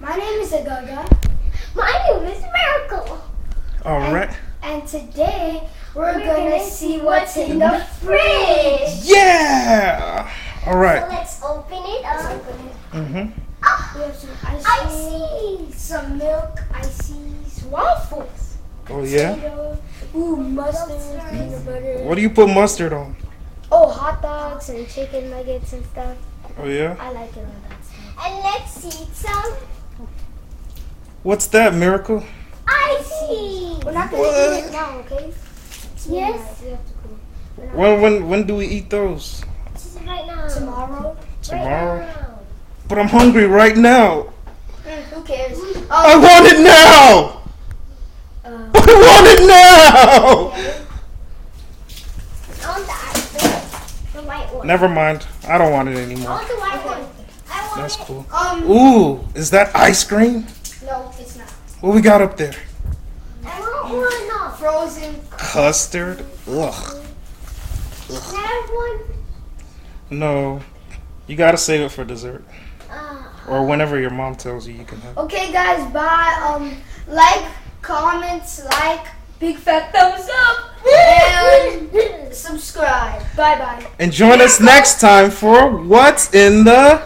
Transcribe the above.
My name is Agaga. My name is Miracle. Alright. And today we're gonna see what's in the fridge. Yeah! So Alright. let's open it up. Mm-hmm. We have some ice cream, Ices. some milk, ices, waffles, Oh, yeah? potato, mustard, peanut butter. What do you put mustard on? Oh, hot dogs and chicken nuggets and stuff. Oh, yeah? I like it on that stuff. And let's eat some What's that, Miracle? ices. We're not gonna What? eat it now, okay? Yes. We have to cool. When do we eat those? This is right now. Tomorrow. Tomorrow? Right now. But I'm hungry right now. Who cares? I want it now! I want it now! I want the ice cream. The white one. Never mind. I don't want it I anymore. want the white one. I want That's it. cool. No, Ooh, is that ice cream? it's not. What we got up there? I want one. Frozen. Custard? Ugh. Can I have one? No. You gotta save it for dessert. Uh, Or whenever your mom tells you you can have it. Okay, guys, bye. Like, comments, big fat thumbs up, and subscribe. Bye bye. And join us next time for What's in the